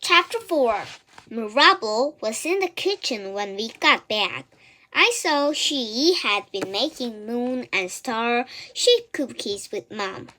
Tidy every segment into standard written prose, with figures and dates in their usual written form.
Chapter 4 Mirabel was in the kitchen when we got back. I saw she had been making moon and star-shaped cookies with Mom.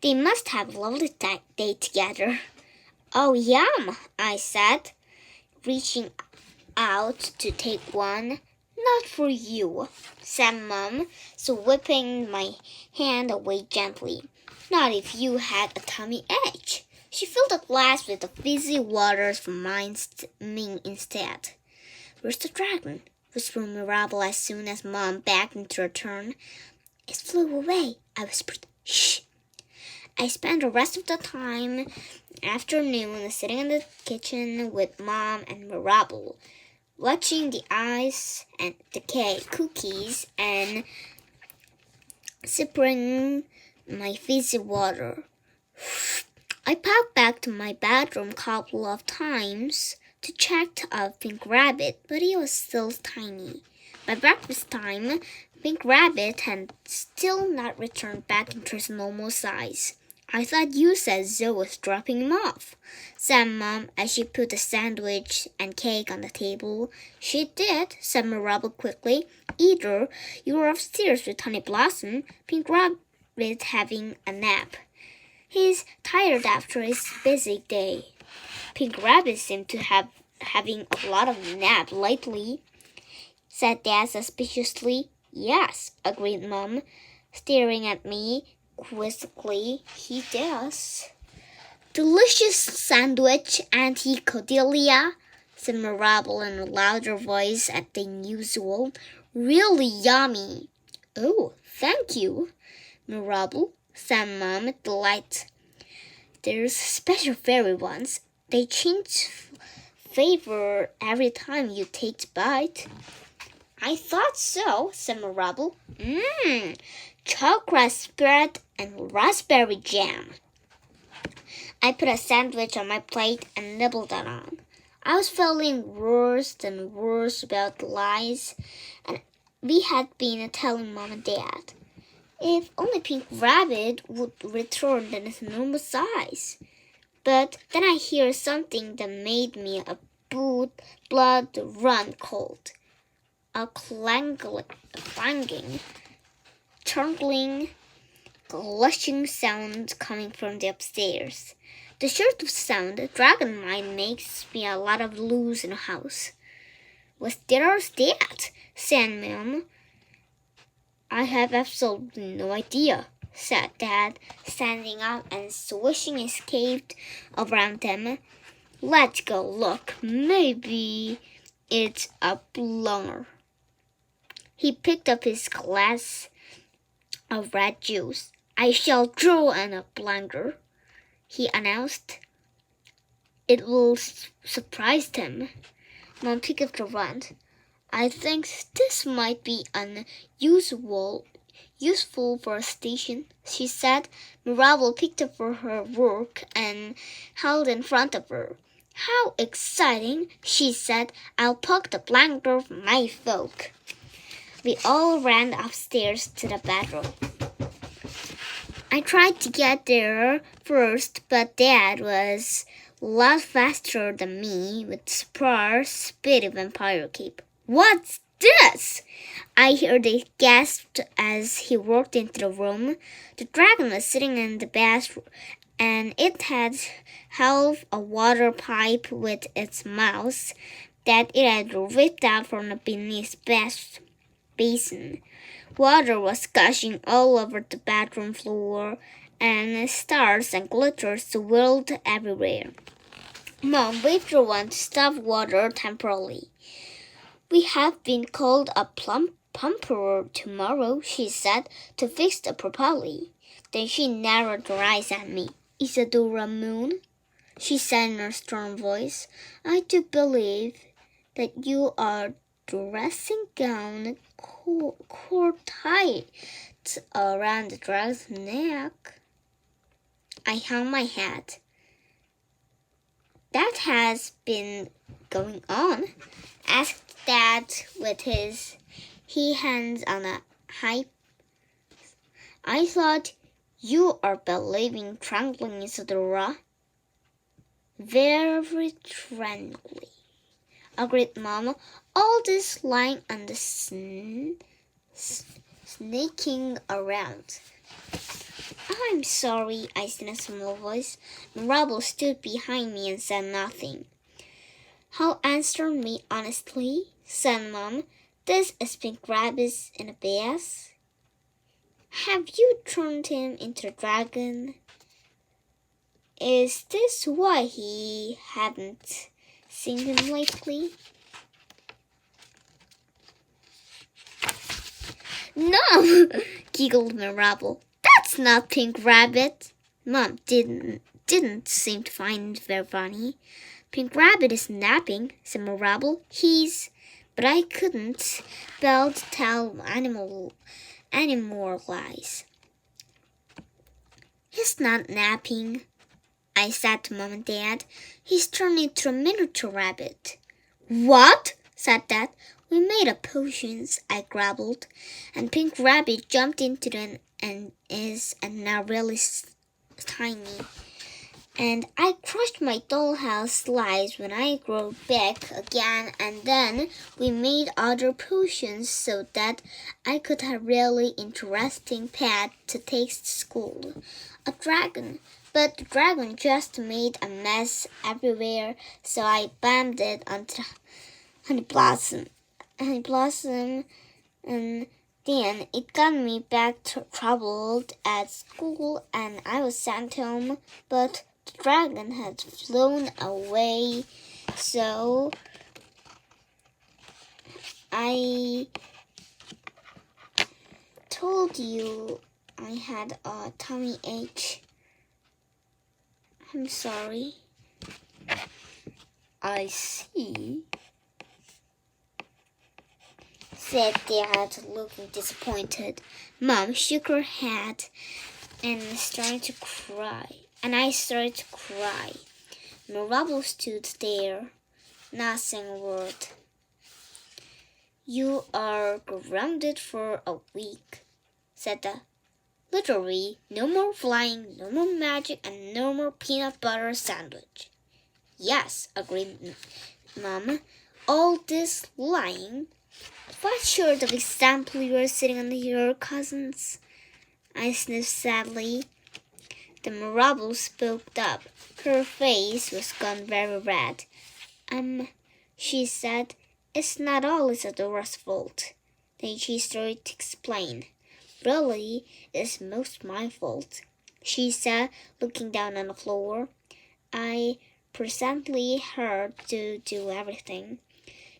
They must have a lovely day together. Oh, yum, I said, reaching out to take one. Not for you, said Mom, sweeping my hand away gently. Not if you had a tummy ache. She filled the glass with the fizzy waters from mine instead. Where's the dragon? Whispered Mirabel as soon as Mom backed into her turn. It flew away, I whispered. Shh. I spent the rest of the afternoon sitting in the kitchen with Mom and Mirabel, watching the ice and the cake cookies and sipping my fizzy water. I popped back to my bedroom a couple of times to check out Pink Rabbit, but he was still tiny. By breakfast time, Pink Rabbit had still not returned back into his normal size. I thought you said Zoe was dropping him off, said Mom as she put the sandwich and cake on the table. She did, said Mirabel quickly. Either you were upstairs with Honey Blossom, Pink Rabbit having a nap. He's tired after his busy day. Pink Rabbit seemed to have having a lot of nap lately, said Dad suspiciously. Yes, agreed Mom, staring at me quizzically. He does. Delicious sandwich, Auntie Cordelia, said Mirabel in a louder voice than usual. Really yummy. Oh, thank you, Mirabel, said Mom with delight. There's special fairy ones. They change flavor every time you take a bite. I thought so, said Mirabel. Chocolate spread and raspberry jam. I put a sandwich on my plate and nibbled it on. I was feeling worse and worse about the lies and we had been telling Mom and Dad. If only Pink Rabbit would return to his normal size. But then I hear something that made me a blood run cold. A clanging, trundling, glushing sound coming from the upstairs. The sort of sound a dragon might makes me a lot of loose in a house. What there's that? Said Mom. I have absolutely no idea, said Dad, standing up and swishing his cape around him. Let's go look. Maybe it's a blunger. He picked up his glass of red juice. I shall draw on a blunger, he announced. It will surprise him. Mom picked up the wand. I think this might be useful for a station, she said. Mirabel picked up her work and held in front of her. How exciting, she said. I'll poke the blanket for my folk. We all ran upstairs to the bedroom. I tried to get there first, but Dad was a lot faster than me with super speedy vampire cape. What's this? I heard he gasped as he walked into the room. The dragon was sitting in the bathroom, and it had held a water pipe with its mouth that it had ripped out from beneath the basin. Water was gushing all over the bedroom floor, and stars and glitter swirled everywhere. Mom waved her wand to stop water temporarily. We have been called a pumper tomorrow, she said, to fix it properly. Then she narrowed her eyes at me. Isadoramoon, she said in a strong voice, I do believe that you are dressing gown cord tight around the dragon's neck. I hung my head. That has been going on? Asked Dad with his hands on a hip. I thought you are believing trembling, Isadora. very tranquilly, agreed Mom. All this lying and sneaking around. I'm sorry, I said in a small voice. Marable stood behind me and said nothing. He'll answer me honestly, said Mom. This is Pink Rabbit in a bath. Have you turned him into a dragon? Is this why he hadn't seen him lately? No, giggled Marable. That's not Pink Rabbit. Mom didn't seem to find it very funny. Pink Rabbit is napping, said Marable. But I couldn't bear to tell any more lies. He's not napping, I said to Mom and Dad. He's turned into a miniature rabbit. What? Said Dad. We made up potions, I grumbled, and Pink Rabbit jumped into them and is now really tiny. And I crushed my dollhouse slides when I grew big again, and then we made other potions so that I could have really interesting pet to take to school. A dragon. But the dragon just made a mess everywhere, so I bammed it onto Honey Blossom, and then it got me back troubled at school, and I was sent home, but the dragon had flown away, so I told you I had a tummy ache. I'm sorry. I see, said Dad, looking disappointed. Mom shook her head and started to cry. And I started to cry. Marable stood there, not saying a word. You are grounded for a week, said Dad. Literally, no more flying, no more magic, and no more peanut butter sandwich. Yes, agreed Mom. All this lying. What sort of example you are sitting under your cousins? I sniffed sadly. The Marable spoke up. Her face was gone very red. She said, it's not all Isadora's fault. Then she started to explain. Really, it's most my fault, she said, looking down on the floor. I presently heard to do everything.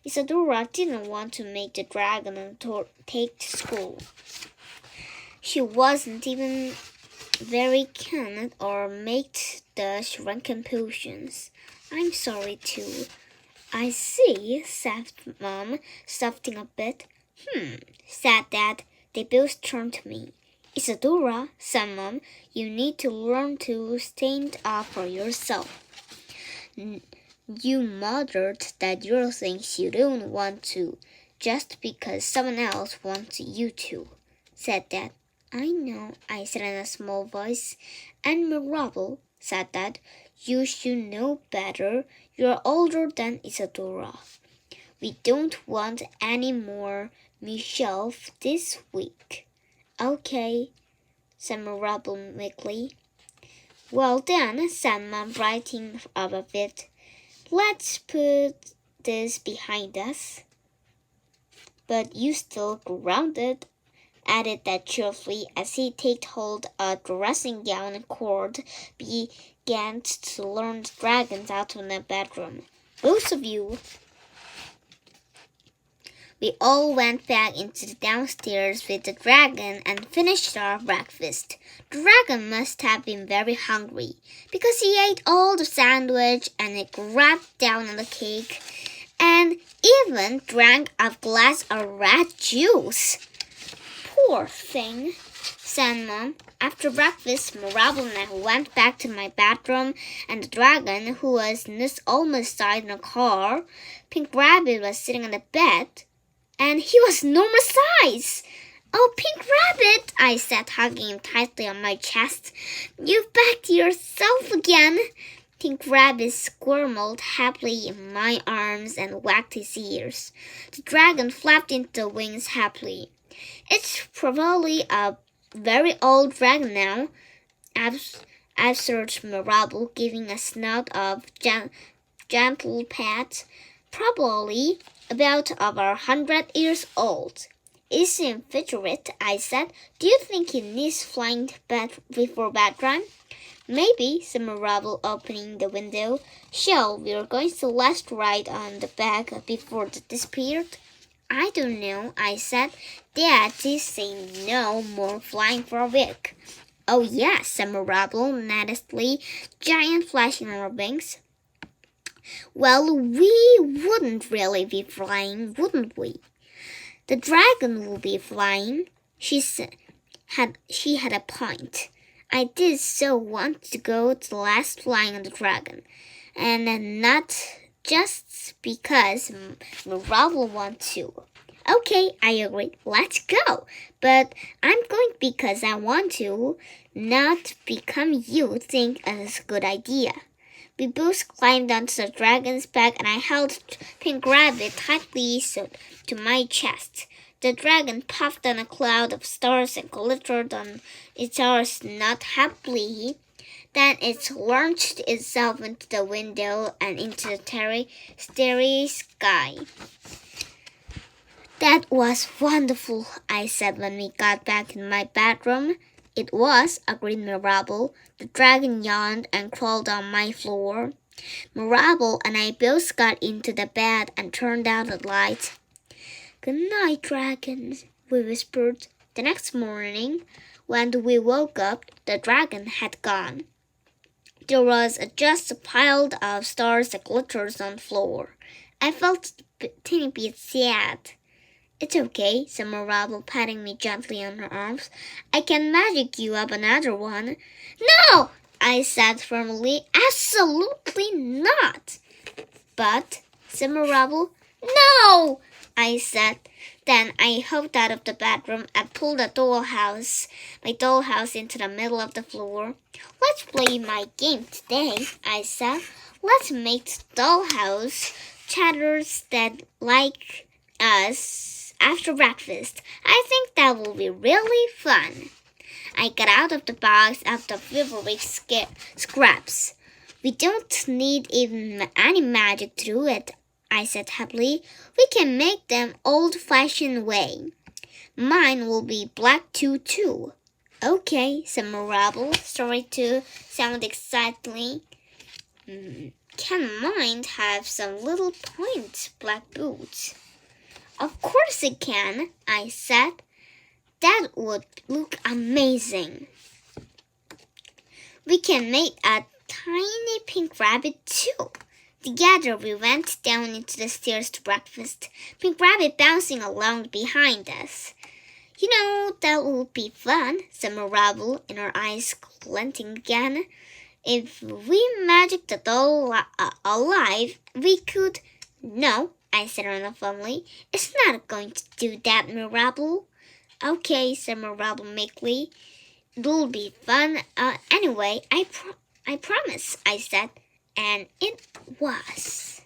Isadora didn't want to make the dragon and take to school. She wasn't even very keen or make the shrunken potions. I'm sorry too. I see, said Mom, softening a bit. Said Dad. They both turned to me. Isadora, said Mom, you need to learn to stand up for yourself. You muttered that you're things you don't want to, just because someone else wants you to, said Dad. I know, I said in a small voice. And Marable, said Dad, you should know better. You're older than Isadora. We don't want any more Michelle this week. Okay, said Marable meekly. Well then, said Mom, brightening up a bit. Let's put this behind us. But you still grounded, added Dad cheerfully as he took hold of a dressing gown cord began to learn the dragons out of the bedroom. Both of you. We all went back into the downstairs with the dragon and finished our breakfast. The dragon must have been very hungry because he ate all the sandwich and he grabbed down on the cake and even drank a glass of red juice. Poor thing, said Mom. After breakfast, Marable and I went back to my bedroom, and the dragon, who was almost died in a car, Pink Rabbit was sitting on the bed. And he was normal size. Oh, Pink Rabbit, I said, hugging him tightly on my chest. You've backed yourself again. Pink Rabbit squirmed happily in my arms and wagged his ears. The dragon flapped into the wings happily. It's probably a very old dragon now, answered Mirabel, giving a snout of gentle pat. Probably about over 100 years old. Is he inveterate? I said. Do you think he needs flying before bedtime? Maybe, said Mirabel, opening the window. Shall we going the last ride on the back before it disappeared? I don't know, I said. Daddy said no more flying for a week. Oh yes, said Mirabel, nervously, giant flashing on her wings. Well, we wouldn't really be flying, wouldn't we? The dragon will be flying, she said. She had a point. I did so want to go to the last flying on the dragon, and not just because Mirabel wants to. Okay, I agreed. Let's go. But I'm going because I want to, not because you think it's a good idea. We both climbed onto the dragon's back, and I held Pink Rabbit tightly to my chest. The dragon puffed on a cloud of stars and glittered on its arms not happily. Then it launched itself into the window and into the starry sky. That was wonderful, I said when we got back in my bedroom. It was, agreed Mirabel. The dragon yawned and crawled on my floor. Mirabel and I both got into the bed and turned out the light. Good night, dragon, we whispered. The next morning, when we woke up, the dragon had gone. There was just a pile of stars that glittered on the floor. I felt a teeny bit sad. It's okay, said Mirabel, patting me gently on her arms. I can magic you up another one. No, I said firmly. Absolutely not. But, said Mirabel, no, I said. Then I hopped out of the bedroom and pulled my dollhouse into the middle of the floor. Let's play my game today, I said. Let's make the dollhouse chatters that like us after breakfast. I think that will be really fun. I got out of the box of the favorite scraps. We don't need even any magic to do it, I said happily. We can make them old-fashioned way. Mine will be black too. Okay, said Mirabel, starting to sound exciting. Can mine have some little point black boots? Of course it can, I said. That would look amazing. We can make a tiny pink rabbit too. Together we went down into the stairs to breakfast, Pink Rabbit bouncing along behind us. You know, that would be fun, said Mirabel, and her eyes glinting again. If we magic the doll alive, we could... No, I said firmly. It's not going to do that, Mirabel. Okay, said Mirabel meekly. It'll be fun anyway, I promise, I said. And it was.